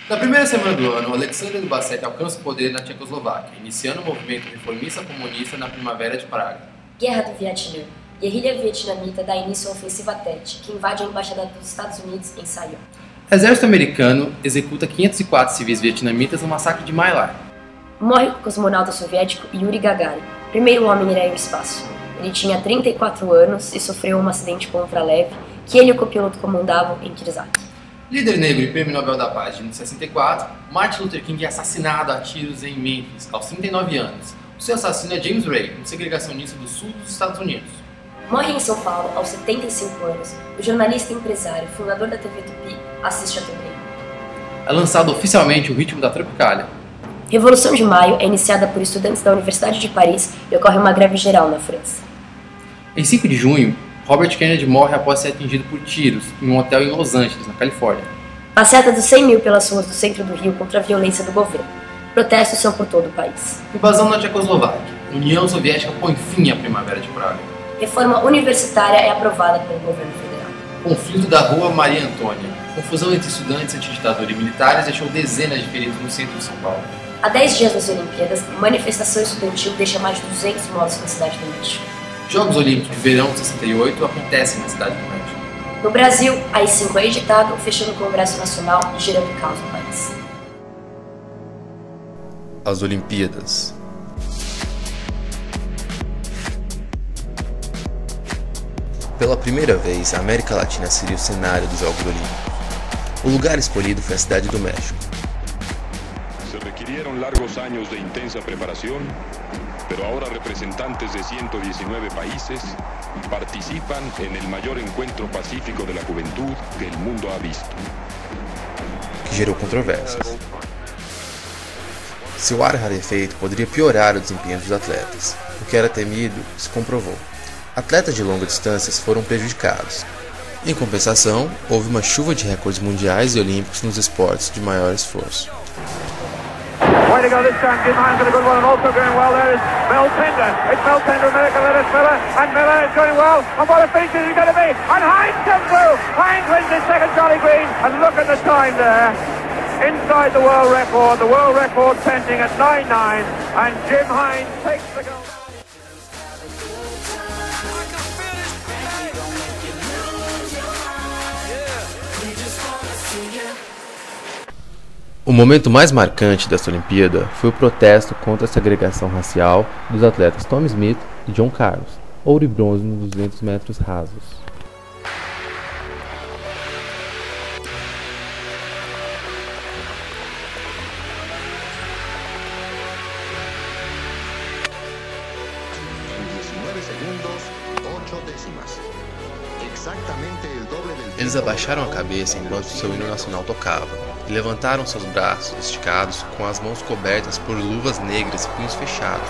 Na primeira semana do ano, Alexandre Lubasek alcança o poder na Tchecoslováquia, iniciando o movimento reformista comunista na Primavera de Praga. Guerra do Vietnã. Guerrilha vietnamita dá início à ofensiva Tet, que invade a embaixada dos Estados Unidos em Saigon. Exército americano executa 504 civis vietnamitas no massacre de My Lai. Morre o cosmonauta soviético Yuri Gagarin, primeiro homem a ir ao espaço. Ele tinha 34 anos e sofreu um acidente com ultraleve que ele e o copiloto comandavam em Kirzak. Líder negro e Prêmio Nobel da Paz de 1964, Martin Luther King é assassinado a tiros em Memphis, aos 39 anos. O seu assassino é James Ray, um segregacionista do sul dos Estados Unidos. Morre em São Paulo, aos 75 anos, o jornalista e empresário, fundador da TV Tupi, Assis Chateaubriand. É lançado oficialmente o Ritmo da Tropicália. Revolução de Maio é iniciada por estudantes da Universidade de Paris e ocorre uma greve geral na França. Em 5 de junho, Robert Kennedy morre após ser atingido por tiros em um hotel em Los Angeles, na Califórnia. Passeata dos 100 mil pelas ruas do centro do Rio contra a violência do governo. Protestos são por todo o país. Invasão na Tchecoslováquia. União Soviética põe fim à Primavera de Praga. Reforma universitária é aprovada pelo governo federal. Conflito da Rua Maria Antônia. Confusão entre estudantes antiditadura e militares deixou dezenas de feridos no centro de São Paulo. Há 10 dias das Olimpíadas, manifestação estudantil deixa mais de 200 mortos na cidade do México. Jogos Olímpicos de Verão de 68 acontecem na cidade do México. No Brasil, a AI-5 é editado, fechando o Congresso Nacional e gerando caos no país. As Olimpíadas. Pela primeira vez, a América Latina seria o cenário dos Jogos Olímpicos. O lugar escolhido foi a cidade do México. Se requirieron largos años de intensa preparación, pero ahora representantes de 119 países participan en el mayor encuentro pacífico de la juventud que el mundo ha visto. Que gerou controvérsias. Seu ar rarefeito poderia piorar o desempenho dos atletas. O que era temido se comprovou. Atletas de longa distância foram prejudicados. Em compensação, houve uma chuva de recordes mundiais e olímpicos nos esportes de maior esforço. Way to go this time, Jim Hines with a good one, and also going well there is Mel Tender. It's Mel Tender, American lettuce Miller, and Miller is going well, and what a finish is he going to be, and Hines comes through, Hines wins his second Charlie Green, and look at the time there, inside the world record pending at 9.9, and Jim Hines takes the gold. O momento mais marcante desta Olimpíada foi o protesto contra a segregação racial dos atletas Tom Smith e John Carlos, ouro e bronze nos 200 metros rasos. Eles abaixaram a cabeça enquanto seu hino nacional tocava e levantaram seus braços esticados com as mãos cobertas por luvas negras e punhos fechados.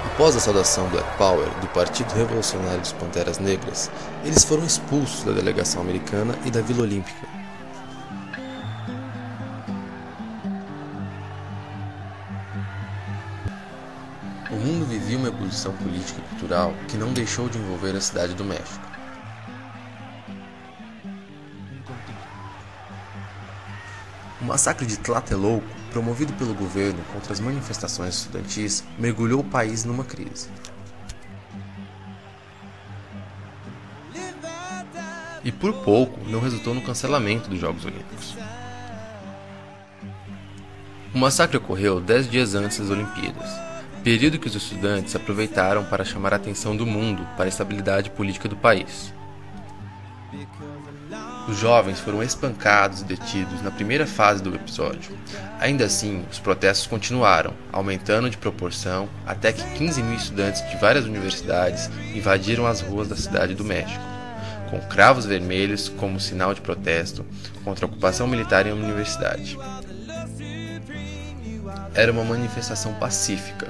Após a saudação Black Power do Partido Revolucionário dos Panteras Negras, eles foram expulsos da delegação americana e da Vila Olímpica. O mundo vivia uma ebulição política e cultural que não deixou de envolver a cidade do México. O massacre de Tlatelolco, promovido pelo governo contra as manifestações estudantis, mergulhou o país numa crise. E por pouco não resultou no cancelamento dos Jogos Olímpicos. O massacre ocorreu 10 dias antes das Olimpíadas, período que os estudantes aproveitaram para chamar a atenção do mundo para a estabilidade política do país. Os jovens foram espancados e detidos na primeira fase do episódio. Ainda assim, os protestos continuaram, aumentando de proporção até que 15 mil estudantes de várias universidades invadiram as ruas da cidade do México, com cravos vermelhos como sinal de protesto contra a ocupação militar em uma universidade. Era uma manifestação pacífica.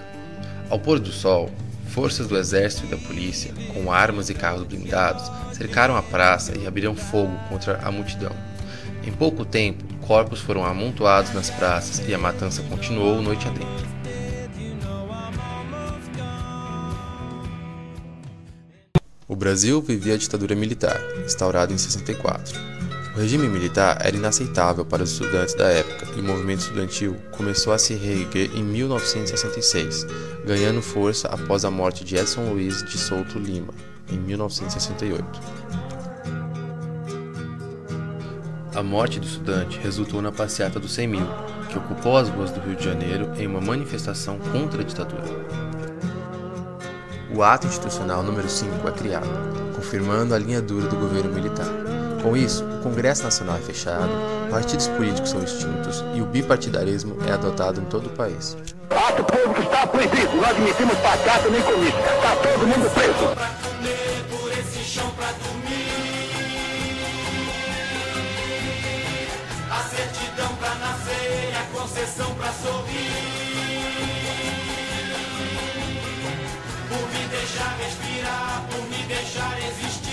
Ao pôr do sol, forças do exército e da polícia, com armas e carros blindados, cercaram a praça e abriram fogo contra a multidão. Em pouco tempo, corpos foram amontoados nas praças e a matança continuou noite adentro. O Brasil vivia a ditadura militar, instaurada em 64. O regime militar era inaceitável para os estudantes da época e o movimento estudantil começou a se reerguer em 1966, ganhando força após a morte de Edson Luiz de Souto Lima, em 1968. A morte do estudante resultou na passeata dos 100 mil, que ocupou as ruas do Rio de Janeiro em uma manifestação contra a ditadura. O Ato Institucional número 5 é criado, confirmando a linha dura do governo militar. Com isso, o Congresso Nacional é fechado, partidos políticos são extintos e o bipartidarismo é adotado em todo o país. Ato público está proibido, não admitimos passeata nem comício, está todo mundo preso. A certidão pra nascer e a concessão pra sorrir. Por me deixar respirar, por me deixar existir.